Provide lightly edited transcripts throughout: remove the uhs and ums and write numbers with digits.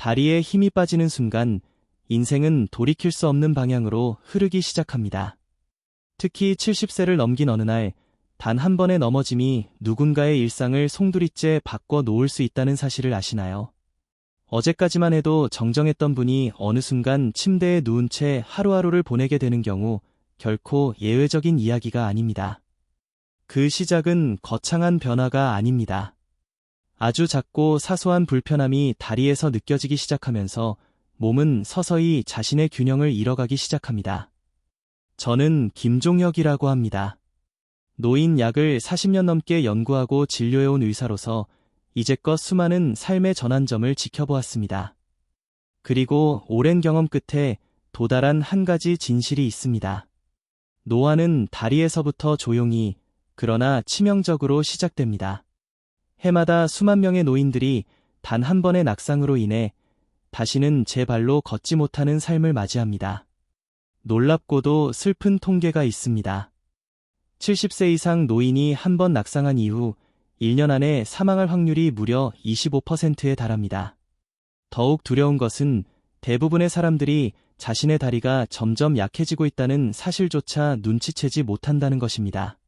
다리에 힘이 빠지는 순간 인생은 돌이킬 수 없는 방향으로 흐르기 시작합니다. 특히 70세를 넘긴 어느 날 단 한 번의 넘어짐이 누군가의 일상을 송두리째 바꿔 놓을 수 있다는 사실을 아시나요? 어제까지만 해도 정정했던 분이 어느 순간 침대에 누운 채 하루하루를 보내게 되는 경우 결코 예외적인 이야기가 아닙니다. 그 시작은 거창한 변화가 아닙니다. 아주 작고 사소한 불편함이 다리에서 느껴지기 시작하면서 몸은 서서히 자신의 균형을 잃어가기 시작합니다. 저는 김종혁이라고 합니다. 노인 약을 40년 넘게 연구하고 진료해온 의사로서 이제껏 수많은 삶의 전환점을 지켜보았습니다. 그리고 오랜 경험 끝에 도달한 한 가지 진실이 있습니다. 노화는 다리에서부터 조용히 그러나 치명적으로 시작됩니다. 해마다 수만 명의 노인들이 단 한 번의 낙상으로 인해 다시는 제 발로 걷지 못하는 삶을 맞이합니다. 놀랍고도 슬픈 통계가 있습니다. 70세 이상 노인이 한 번 낙상한 이후 1년 안에 사망할 확률이 무려 25%에 달합니다. 더욱 두려운 것은 대부분의 사람들이 자신의 다리가 점점 약해지고 있다는 사실조차 눈치채지 못한다는 것입니다.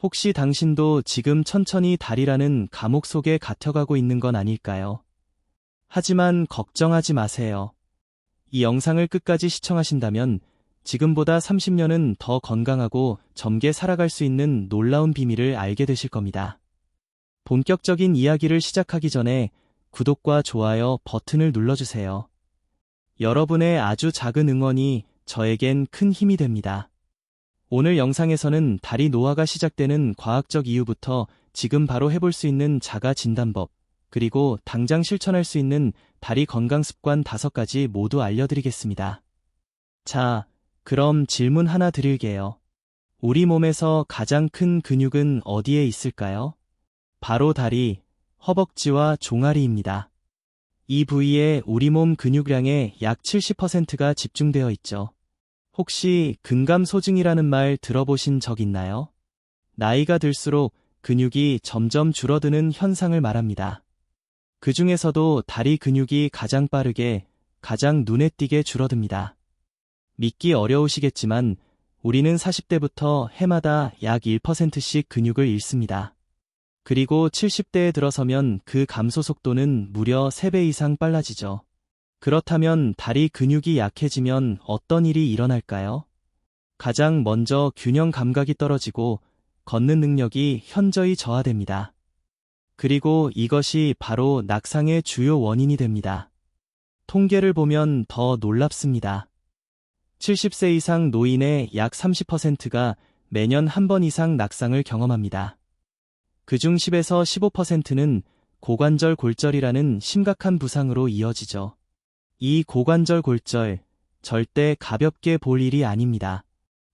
혹시 당신도 지금 천천히 다리라는 감옥 속에 갇혀가고 있는 건 아닐까요? 하지만 걱정하지 마세요. 이 영상을 끝까지 시청하신다면 지금보다 30년은 더 건강하고 젊게 살아갈 수 있는 놀라운 비밀을 알게 되실 겁니다. 본격적인 이야기를 시작하기 전에 구독과 좋아요 버튼을 눌러주세요. 여러분의 아주 작은 응원이 저에겐 큰 힘이 됩니다. 오늘 영상에서는 다리 노화가 시작되는 과학적 이유부터 지금 바로 해볼 수 있는 자가 진단법, 그리고 당장 실천할 수 있는 다리 건강 습관 5가지 모두 알려드리겠습니다. 자, 그럼 질문 하나 드릴게요. 우리 몸에서 가장 큰 근육은 어디에 있을까요? 바로 다리, 허벅지와 종아리입니다. 이 부위에 우리 몸 근육량의 약 70%가 집중되어 있죠. 혹시 근감소증이라는 말 들어보신 적 있나요? 나이가 들수록 근육이 점점 줄어드는 현상을 말합니다. 그 중에서도 다리 근육이 가장 빠르게, 가장 눈에 띄게 줄어듭니다. 믿기 어려우시겠지만 우리는 40대부터 해마다 약 1%씩 근육을 잃습니다. 그리고 70대에 들어서면 그 감소 속도는 무려 3배 이상 빨라지죠. 그렇다면 다리 근육이 약해지면 어떤 일이 일어날까요? 가장 먼저 균형 감각이 떨어지고 걷는 능력이 현저히 저하됩니다. 그리고 이것이 바로 낙상의 주요 원인이 됩니다. 통계를 보면 더 놀랍습니다. 70세 이상 노인의 약 30%가 매년 한 번 이상 낙상을 경험합니다. 그중 10에서 15%는 고관절 골절이라는 심각한 부상으로 이어지죠. 이 고관절 골절, 절대 가볍게 볼 일이 아닙니다.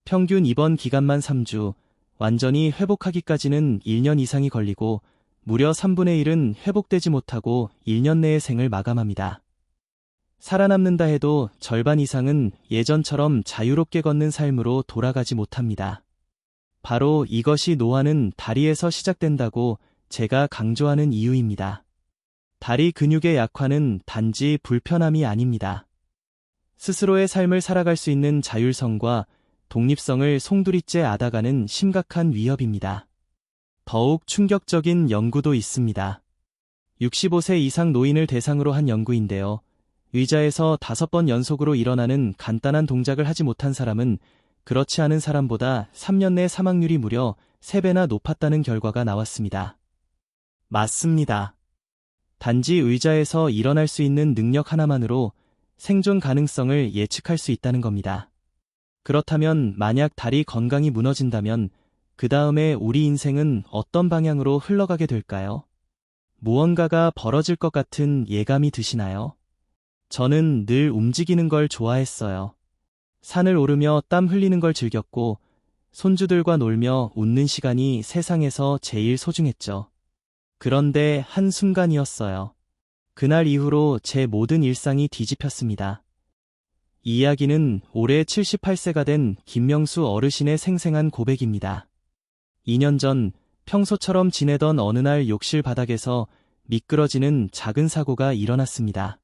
평균 입원 기간만 3주, 완전히 회복하기까지는 1년 이상이 걸리고 무려 3분의 1은 회복되지 못하고 1년 내에 생을 마감합니다. 살아남는다 해도 절반 이상은 예전처럼 자유롭게 걷는 삶으로 돌아가지 못합니다. 바로 이것이 노화는 다리에서 시작된다고 제가 강조하는 이유입니다. 다리 근육의 약화는 단지 불편함이 아닙니다. 스스로의 삶을 살아갈 수 있는 자율성과 독립성을 송두리째 앗아가는 심각한 위협입니다. 더욱 충격적인 연구도 있습니다. 65세 이상 노인을 대상으로 한 연구인데요. 의자에서 5번 연속으로 일어나는 간단한 동작을 하지 못한 사람은 그렇지 않은 사람보다 3년 내 사망률이 무려 3배나 높았다는 결과가 나왔습니다. 맞습니다. 단지 의자에서 일어날 수 있는 능력 하나만으로 생존 가능성을 예측할 수 있다는 겁니다. 그렇다면 만약 다리 건강이 무너진다면 그 다음에 우리 인생은 어떤 방향으로 흘러가게 될까요? 무언가가 벌어질 것 같은 예감이 드시나요? 저는 늘 움직이는 걸 좋아했어요. 산을 오르며 땀 흘리는 걸 즐겼고 손주들과 놀며 웃는 시간이 세상에서 제일 소중했죠. 그런데 한순간이었어요. 그날 이후로 제 모든 일상이 뒤집혔습니다. 이 이야기는 올해 78세가 된 김명수 어르신의 생생한 고백입니다. 2년 전 평소처럼 지내던 어느 날 욕실 바닥에서 미끄러지는 작은 사고가 일어났습니다.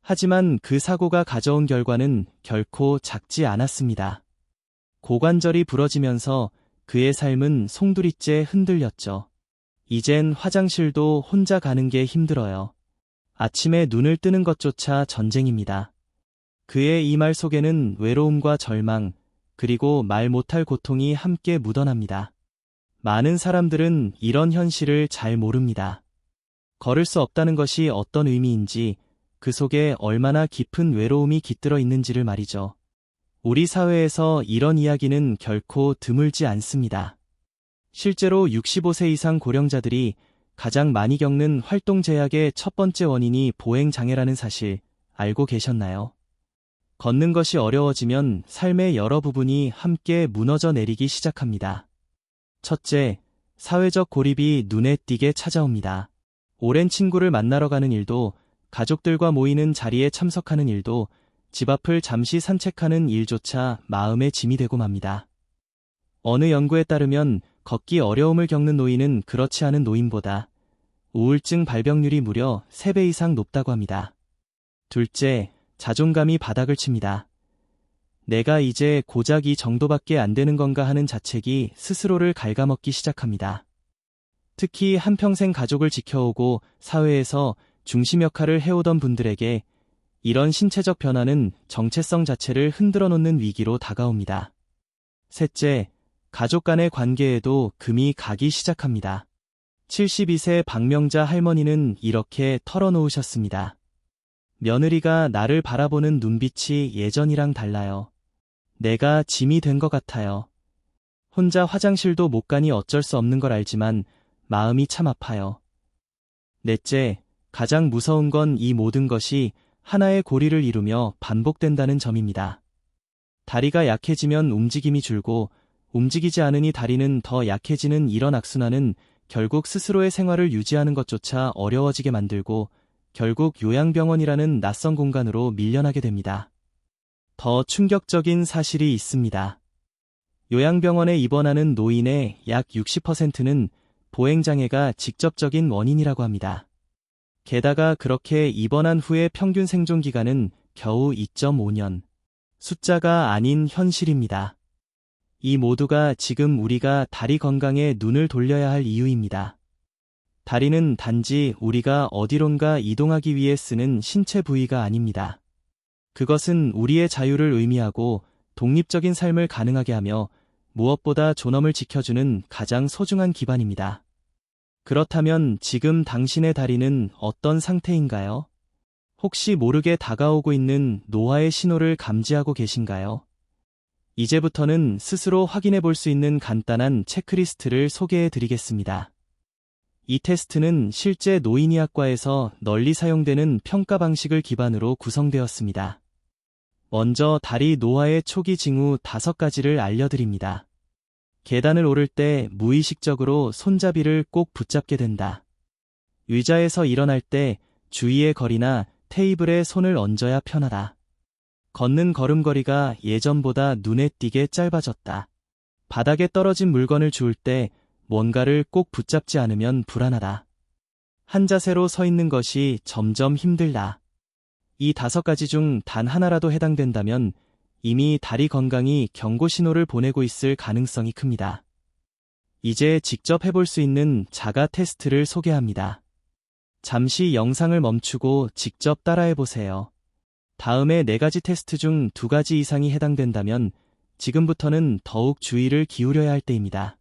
하지만 그 사고가 가져온 결과는 결코 작지 않았습니다. 고관절이 부러지면서 그의 삶은 송두리째 흔들렸죠. 이젠 화장실도 혼자 가는 게 힘들어요. 아침에 눈을 뜨는 것조차 전쟁입니다. 그의 이 말 속에는 외로움과 절망, 그리고 말 못할 고통이 함께 묻어납니다. 많은 사람들은 이런 현실을 잘 모릅니다. 걸을 수 없다는 것이 어떤 의미인지, 그 속에 얼마나 깊은 외로움이 깃들어 있는지를 말이죠. 우리 사회에서 이런 이야기는 결코 드물지 않습니다. 실제로 65세 이상 고령자들이 가장 많이 겪는 활동 제약의 첫 번째 원인이 보행장애라는 사실 알고 계셨나요? 걷는 것이 어려워지면 삶의 여러 부분이 함께 무너져 내리기 시작합니다. 첫째, 사회적 고립이 눈에 띄게 찾아옵니다. 오랜 친구를 만나러 가는 일도, 가족들과 모이는 자리에 참석하는 일도, 집 앞을 잠시 산책하는 일조차 마음의 짐이 되고 맙니다. 어느 연구에 따르면 걷기 어려움을 겪는 노인은 그렇지 않은 노인보다 우울증 발병률이 무려 3배 이상 높다고 합니다. 둘째, 자존감이 바닥을 칩니다. 내가 이제 고작 이 정도밖에 안 되는 건가 하는 자책이 스스로를 갉아먹기 시작합니다. 특히 한평생 가족을 지켜오고 사회에서 중심 역할을 해오던 분들에게 이런 신체적 변화는 정체성 자체를 흔들어 놓는 위기로 다가옵니다. 셋째, 가족 간의 관계에도 금이 가기 시작합니다. 72세 박명자 할머니는 이렇게 털어놓으셨습니다. 며느리가 나를 바라보는 눈빛이 예전이랑 달라요. 내가 짐이 된 것 같아요. 혼자 화장실도 못 가니 어쩔 수 없는 걸 알지만 마음이 참 아파요. 넷째, 가장 무서운 건 이 모든 것이 하나의 고리를 이루며 반복된다는 점입니다. 다리가 약해지면 움직임이 줄고 움직이지 않으니 다리는 더 약해지는 이런 악순환은 결국 스스로의 생활을 유지하는 것조차 어려워지게 만들고 결국 요양병원이라는 낯선 공간으로 밀려나게 됩니다. 더 충격적인 사실이 있습니다. 요양병원에 입원하는 노인의 약 60%는 보행장애가 직접적인 원인이라고 합니다. 게다가 그렇게 입원한 후의 평균 생존기간은 겨우 2.5년. 숫자가 아닌 현실입니다. 이 모두가 지금 우리가 다리 건강에 눈을 돌려야 할 이유입니다. 다리는 단지 우리가 어디론가 이동하기 위해 쓰는 신체 부위가 아닙니다. 그것은 우리의 자유를 의미하고 독립적인 삶을 가능하게 하며 무엇보다 존엄을 지켜주는 가장 소중한 기반입니다. 그렇다면 지금 당신의 다리는 어떤 상태인가요? 혹시 모르게 다가오고 있는 노화의 신호를 감지하고 계신가요? 이제부터는 스스로 확인해 볼 수 있는 간단한 체크리스트를 소개해 드리겠습니다. 이 테스트는 실제 노인의학과에서 널리 사용되는 평가 방식을 기반으로 구성되었습니다. 먼저 다리 노화의 초기 징후 5가지를 알려드립니다. 계단을 오를 때 무의식적으로 손잡이를 꼭 붙잡게 된다. 의자에서 일어날 때 주위의 거리나 테이블에 손을 얹어야 편하다. 걷는 걸음걸이가 예전보다 눈에 띄게 짧아졌다. 바닥에 떨어진 물건을 주울 때 뭔가를 꼭 붙잡지 않으면 불안하다. 한 자세로 서 있는 것이 점점 힘들다. 이 5가지 중 단 하나라도 해당된다면 이미 다리 건강이 경고 신호를 보내고 있을 가능성이 큽니다. 이제 직접 해볼 수 있는 자가 테스트를 소개합니다. 잠시 영상을 멈추고 직접 따라해보세요. 다음에 4가지 테스트 중 2가지 이상이 해당된다면 지금부터는 더욱 주의를 기울여야 할 때입니다.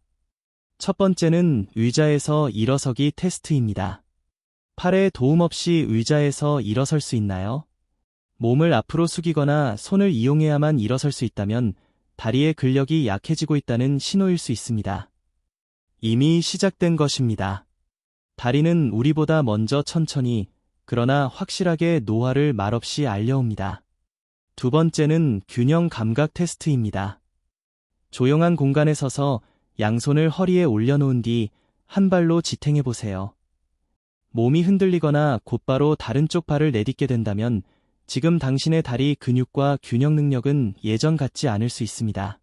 첫 번째는 의자에서 일어서기 테스트입니다. 팔에 도움 없이 의자에서 일어설 수 있나요? 몸을 앞으로 숙이거나 손을 이용해야만 일어설 수 있다면 다리의 근력이 약해지고 있다는 신호일 수 있습니다. 이미 시작된 것입니다. 다리는 우리보다 먼저 천천히, 그러나 확실하게 노화를 말없이 알려옵니다. 두 번째는 균형 감각 테스트입니다. 조용한 공간에 서서 양손을 허리에 올려놓은 뒤 한 발로 지탱해보세요. 몸이 흔들리거나 곧바로 다른 쪽 발을 내딛게 된다면 지금 당신의 다리 근육과 균형 능력은 예전 같지 않을 수 있습니다.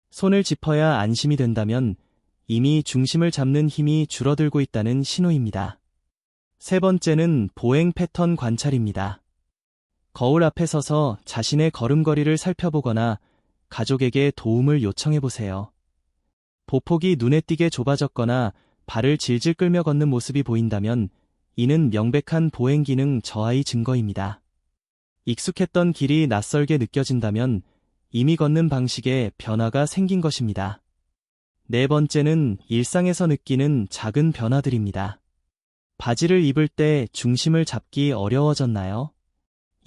손을 짚어야 안심이 된다면 이미 중심을 잡는 힘이 줄어들고 있다는 신호입니다. 세 번째는 보행 패턴 관찰입니다. 거울 앞에 서서 자신의 걸음걸이를 살펴보거나 가족에게 도움을 요청해보세요. 보폭이 눈에 띄게 좁아졌거나 발을 질질 끌며 걷는 모습이 보인다면 이는 명백한 보행 기능 저하의 증거입니다. 익숙했던 길이 낯설게 느껴진다면 이미 걷는 방식에 변화가 생긴 것입니다. 네 번째는 일상에서 느끼는 작은 변화들입니다. 바지를 입을 때 중심을 잡기 어려워졌나요?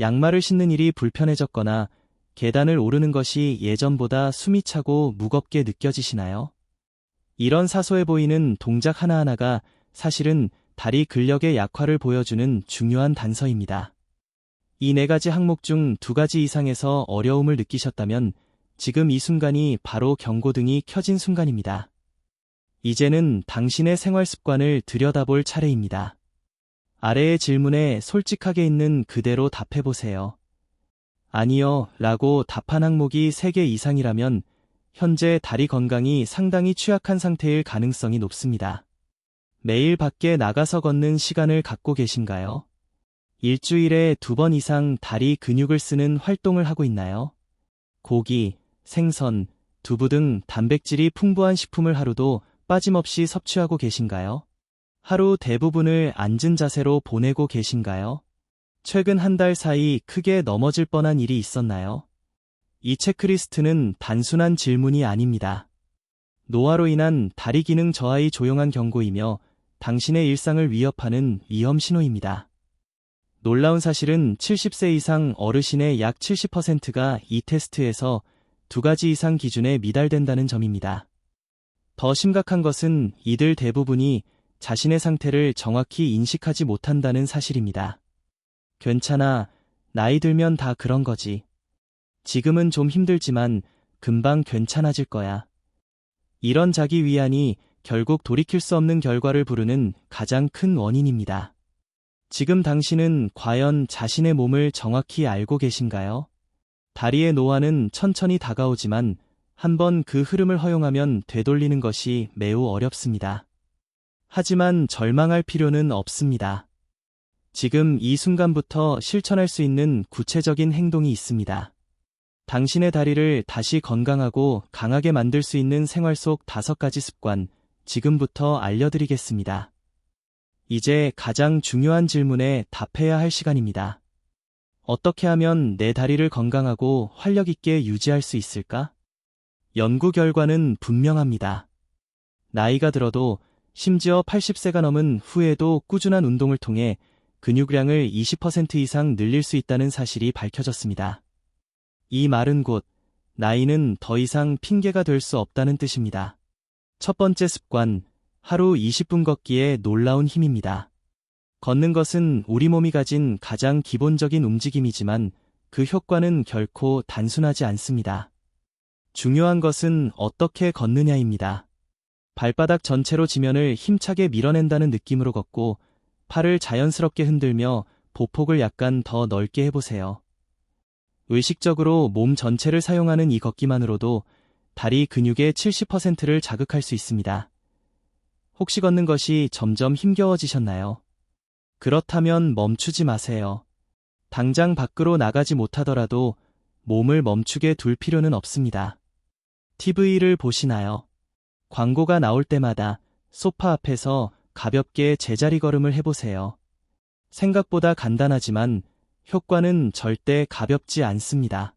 양말을 신는 일이 불편해졌거나 계단을 오르는 것이 예전보다 숨이 차고 무겁게 느껴지시나요? 이런 사소해 보이는 동작 하나하나가 사실은 다리 근력의 약화를 보여주는 중요한 단서입니다. 이 네 가지 항목 중 두 가지 이상에서 어려움을 느끼셨다면 지금 이 순간이 바로 경고등이 켜진 순간입니다. 이제는 당신의 생활 습관을 들여다볼 차례입니다. 아래의 질문에 솔직하게 있는 그대로 답해보세요. 아니요 라고 답한 항목이 3개 이상이라면 현재 다리 건강이 상당히 취약한 상태일 가능성이 높습니다. 매일 밖에 나가서 걷는 시간을 갖고 계신가요? 일주일에 2번 이상 다리 근육을 쓰는 활동을 하고 있나요? 고기, 생선, 두부 등 단백질이 풍부한 식품을 하루도 빠짐없이 섭취하고 계신가요? 하루 대부분을 앉은 자세로 보내고 계신가요? 최근 한 달 사이 크게 넘어질 뻔한 일이 있었나요? 이 체크리스트는 단순한 질문이 아닙니다. 노화로 인한 다리 기능 저하의 조용한 경고이며 당신의 일상을 위협하는 위험 신호입니다. 놀라운 사실은 70세 이상 어르신의 약 70%가 이 테스트에서 2가지 이상 기준에 미달된다는 점입니다. 더 심각한 것은 이들 대부분이 자신의 상태를 정확히 인식하지 못한다는 사실입니다. 괜찮아, 나이 들면 다 그런 거지. 지금은 좀 힘들지만 금방 괜찮아질 거야. 이런 자기 위안이 결국 돌이킬 수 없는 결과를 부르는 가장 큰 원인입니다. 지금 당신은 과연 자신의 몸을 정확히 알고 계신가요? 다리의 노화는 천천히 다가오지만 한번 그 흐름을 허용하면 되돌리는 것이 매우 어렵습니다. 하지만 절망할 필요는 없습니다. 지금 이 순간부터 실천할 수 있는 구체적인 행동이 있습니다. 당신의 다리를 다시 건강하고 강하게 만들 수 있는 생활 속 5가지 습관, 지금부터 알려드리겠습니다. 이제 가장 중요한 질문에 답해야 할 시간입니다. 어떻게 하면 내 다리를 건강하고 활력 있게 유지할 수 있을까? 연구 결과는 분명합니다. 나이가 들어도 심지어 80세가 넘은 후에도 꾸준한 운동을 통해 근육량을 20% 이상 늘릴 수 있다는 사실이 밝혀졌습니다. 이 말은 곧 나이는 더 이상 핑계가 될 수 없다는 뜻입니다. 첫 번째 습관, 하루 20분 걷기의 놀라운 힘입니다. 걷는 것은 우리 몸이 가진 가장 기본적인 움직임이지만 그 효과는 결코 단순하지 않습니다. 중요한 것은 어떻게 걷느냐입니다. 발바닥 전체로 지면을 힘차게 밀어낸다는 느낌으로 걷고 팔을 자연스럽게 흔들며 보폭을 약간 더 넓게 해보세요. 의식적으로 몸 전체를 사용하는 이 걷기만으로도 다리 근육의 70%를 자극할 수 있습니다. 혹시 걷는 것이 점점 힘겨워지셨나요? 그렇다면 멈추지 마세요. 당장 밖으로 나가지 못하더라도 몸을 멈추게 둘 필요는 없습니다. TV를 보시나요? 광고가 나올 때마다 소파 앞에서 가볍게 제자리 걸음을 해보세요. 생각보다 간단하지만 효과는 절대 가볍지 않습니다.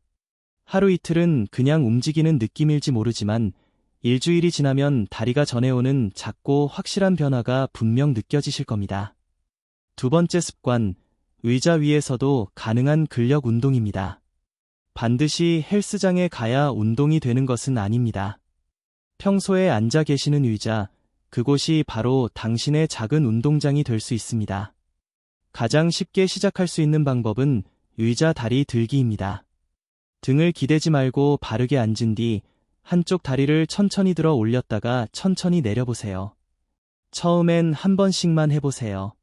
하루 이틀은 그냥 움직이는 느낌일지 모르지만 일주일이 지나면 다리가 전해오는 작고 확실한 변화가 분명 느껴지실 겁니다. 두 번째 습관, 의자 위에서도 가능한 근력 운동입니다. 반드시 헬스장에 가야 운동이 되는 것은 아닙니다. 평소에 앉아 계시는 의자, 그곳이 바로 당신의 작은 운동장이 될 수 있습니다. 가장 쉽게 시작할 수 있는 방법은 의자 다리 들기입니다. 등을 기대지 말고 바르게 앉은 뒤 한쪽 다리를 천천히 들어 올렸다가 천천히 내려보세요. 처음엔 한 번씩만 해보세요.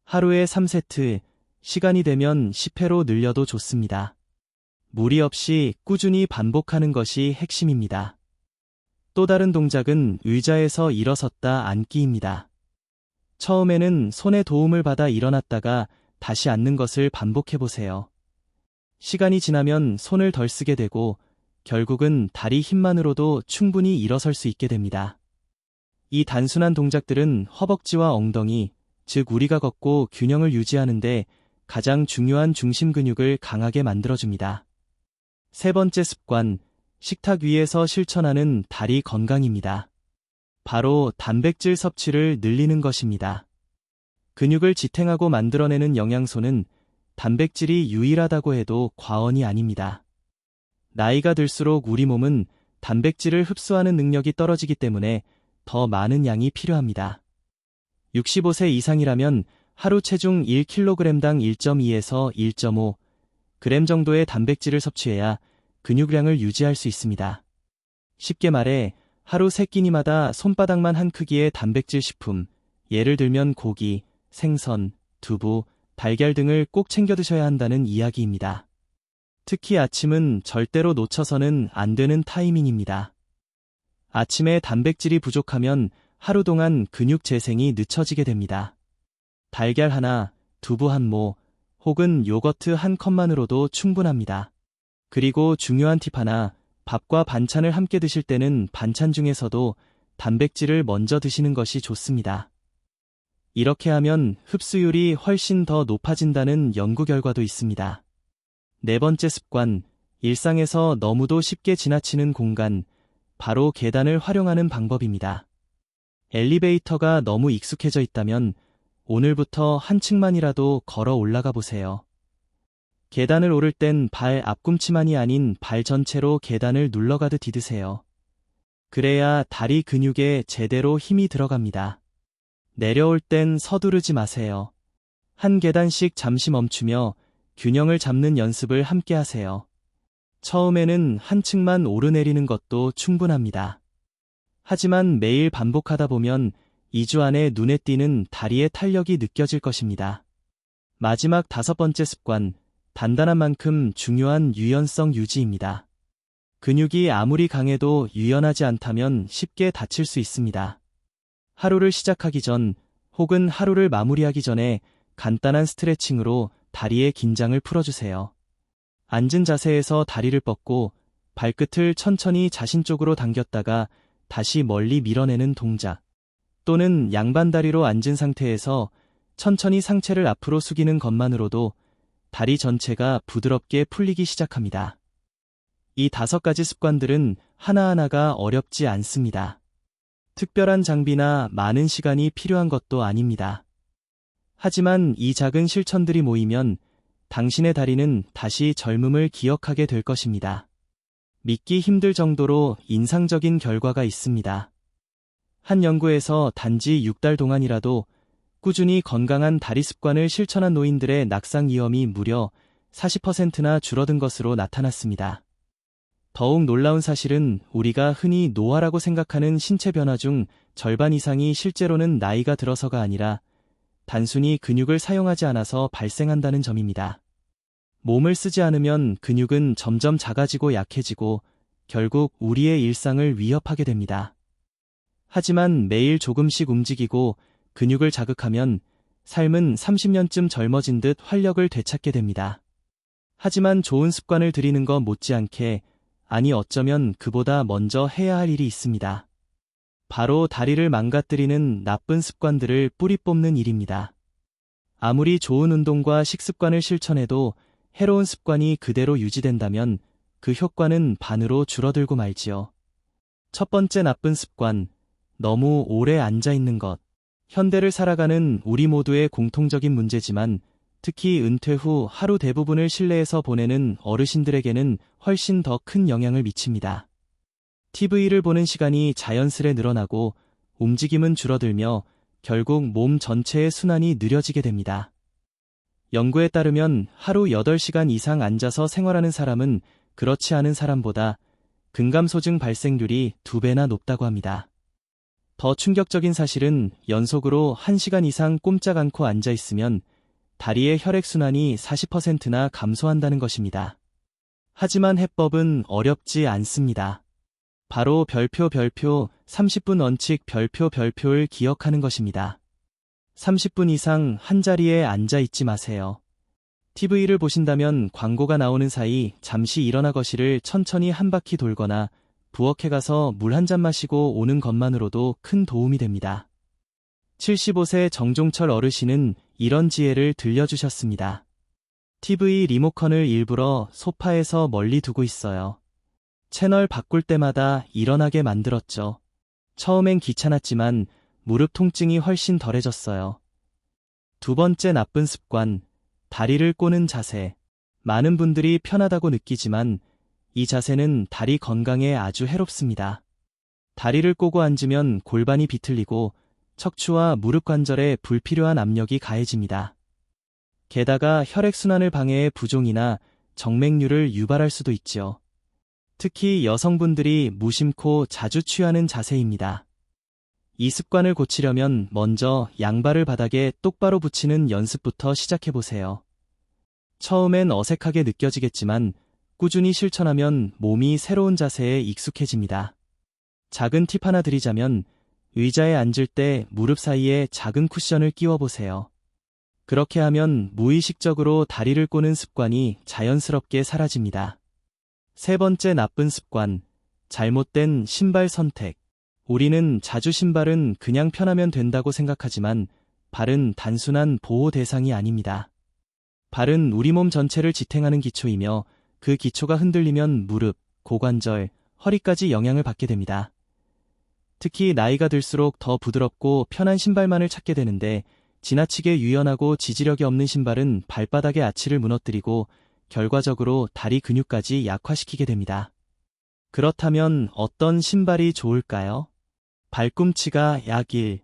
하루에 3세트, 시간이 되면 10회로 늘려도 좋습니다. 무리 없이 꾸준히 반복하는 것이 핵심입니다. 또 다른 동작은 의자에서 일어섰다 앉기입니다. 처음에는 손의 도움을 받아 일어났다가 다시 앉는 것을 반복해보세요. 시간이 지나면 손을 덜 쓰게 되고 결국은 다리 힘만으로도 충분히 일어설 수 있게 됩니다. 이 단순한 동작들은 허벅지와 엉덩이, 즉 우리가 걷고 균형을 유지하는데 가장 중요한 중심 근육을 강하게 만들어줍니다. 세 번째 습관, 식탁 위에서 실천하는 다리 건강입니다. 바로 단백질 섭취를 늘리는 것입니다. 근육을 지탱하고 만들어내는 영양소는 단백질이 유일하다고 해도 과언이 아닙니다. 나이가 들수록 우리 몸은 단백질을 흡수하는 능력이 떨어지기 때문에 더 많은 양이 필요합니다. 65세 이상이라면 하루 체중 1kg당 1.2에서 1.5g 정도의 단백질을 섭취해야 근육량을 유지할 수 있습니다. 쉽게 말해 하루 3끼니마다 손바닥만 한 크기의 단백질 식품, 예를 들면 고기, 생선, 두부, 달걀 등을 꼭 챙겨 드셔야 한다는 이야기입니다. 특히 아침은 절대로 놓쳐서는 안 되는 타이밍입니다. 아침에 단백질이 부족하면 하루 동안 근육 재생이 늦춰지게 됩니다. 달걀 하나, 두부 한 모, 혹은 요거트 한 컵만으로도 충분합니다. 그리고 중요한 팁 하나, 밥과 반찬을 함께 드실 때는 반찬 중에서도 단백질을 먼저 드시는 것이 좋습니다. 이렇게 하면 흡수율이 훨씬 더 높아진다는 연구 결과도 있습니다. 네 번째 습관, 일상에서 너무도 쉽게 지나치는 공간, 바로 계단을 활용하는 방법입니다. 엘리베이터가 너무 익숙해져 있다면 오늘부터 한 층만이라도 걸어 올라가 보세요. 계단을 오를 땐 발 앞꿈치만이 아닌 발 전체로 계단을 눌러가듯 디드세요. 그래야 다리 근육에 제대로 힘이 들어갑니다. 내려올 땐 서두르지 마세요. 한 계단씩 잠시 멈추며 균형을 잡는 연습을 함께 하세요. 처음에는 한 층만 오르내리는 것도 충분합니다. 하지만 매일 반복하다 보면 2주 안에 눈에 띄는 다리의 탄력이 느껴질 것입니다. 마지막 5번째 습관, 단단한 만큼 중요한 유연성 유지입니다. 근육이 아무리 강해도 유연하지 않다면 쉽게 다칠 수 있습니다. 하루를 시작하기 전 혹은 하루를 마무리하기 전에 간단한 스트레칭으로 다리의 긴장을 풀어주세요. 앉은 자세에서 다리를 뻗고 발끝을 천천히 자신 쪽으로 당겼다가 다시 멀리 밀어내는 동작, 또는 양반다리로 앉은 상태에서 천천히 상체를 앞으로 숙이는 것만으로도 다리 전체가 부드럽게 풀리기 시작합니다. 이 5가지 습관들은 하나하나가 어렵지 않습니다. 특별한 장비나 많은 시간이 필요한 것도 아닙니다. 하지만 이 작은 실천들이 모이면 당신의 다리는 다시 젊음을 기억하게 될 것입니다. 믿기 힘들 정도로 인상적인 결과가 있습니다. 한 연구에서 단지 6달 동안이라도 꾸준히 건강한 다리 습관을 실천한 노인들의 낙상 위험이 무려 40%나 줄어든 것으로 나타났습니다. 더욱 놀라운 사실은 우리가 흔히 노화라고 생각하는 신체 변화 중 절반 이상이 실제로는 나이가 들어서가 아니라 단순히 근육을 사용하지 않아서 발생한다는 점입니다. 몸을 쓰지 않으면 근육은 점점 작아지고 약해지고 결국 우리의 일상을 위협하게 됩니다. 하지만 매일 조금씩 움직이고 근육을 자극하면 삶은 30년쯤 젊어진 듯 활력을 되찾게 됩니다. 하지만 좋은 습관을 들이는 것 못지않게, 아니 어쩌면 그보다 먼저 해야 할 일이 있습니다. 바로 다리를 망가뜨리는 나쁜 습관들을 뿌리 뽑는 일입니다. 아무리 좋은 운동과 식습관을 실천해도 해로운 습관이 그대로 유지된다면 그 효과는 반으로 줄어들고 말지요. 첫 번째 나쁜 습관, 너무 오래 앉아 있는 것. 현대를 살아가는 우리 모두의 공통적인 문제지만 특히 은퇴 후 하루 대부분을 실내에서 보내는 어르신들에게는 훨씬 더 큰 영향을 미칩니다. TV를 보는 시간이 자연스레 늘어나고 움직임은 줄어들며 결국 몸 전체의 순환이 느려지게 됩니다. 연구에 따르면 하루 8시간 이상 앉아서 생활하는 사람은 그렇지 않은 사람보다 근감소증 발생률이 2배나 높다고 합니다. 더 충격적인 사실은 연속으로 1시간 이상 꼼짝 않고 앉아 있으면 다리의 혈액순환이 40%나 감소한다는 것입니다. 하지만 해법은 어렵지 않습니다. 바로 별표 30분 원칙 별표를 기억하는 것입니다. 30분 이상 한 자리에 앉아 있지 마세요. TV를 보신다면 광고가 나오는 사이 잠시 일어나 거실을 천천히 한 바퀴 돌거나 부엌에 가서 물 한 잔 마시고 오는 것만으로도 큰 도움이 됩니다. 75세 정종철 어르신은 이런 지혜를 들려주셨습니다. TV 리모컨을 일부러 소파에서 멀리 두고 있어요. 채널 바꿀 때마다 일어나게 만들었죠. 처음엔 귀찮았지만 무릎 통증이 훨씬 덜해졌어요. 두 번째 나쁜 습관, 다리를 꼬는 자세. 많은 분들이 편하다고 느끼지만 이 자세는 다리 건강에 아주 해롭습니다. 다리를 꼬고 앉으면 골반이 비틀리고 척추와 무릎 관절에 불필요한 압력이 가해집니다. 게다가 혈액순환을 방해해 부종이나 정맥류를 유발할 수도 있죠. 특히 여성분들이 무심코 자주 취하는 자세입니다. 이 습관을 고치려면 먼저 양발을 바닥에 똑바로 붙이는 연습부터 시작해보세요. 처음엔 어색하게 느껴지겠지만 꾸준히 실천하면 몸이 새로운 자세에 익숙해집니다. 작은 팁 하나 드리자면 의자에 앉을 때 무릎 사이에 작은 쿠션을 끼워보세요. 그렇게 하면 무의식적으로 다리를 꼬는 습관이 자연스럽게 사라집니다. 세 번째 나쁜 습관, 잘못된 신발 선택. 우리는 자주 신발은 그냥 편하면 된다고 생각하지만 발은 단순한 보호 대상이 아닙니다. 발은 우리 몸 전체를 지탱하는 기초이며 그 기초가 흔들리면 무릎, 고관절, 허리까지 영향을 받게 됩니다. 특히 나이가 들수록 더 부드럽고 편한 신발만을 찾게 되는데 지나치게 유연하고 지지력이 없는 신발은 발바닥의 아치를 무너뜨리고 결과적으로 다리 근육까지 약화시키게 됩니다. 그렇다면 어떤 신발이 좋을까요? 발꿈치가 약 1,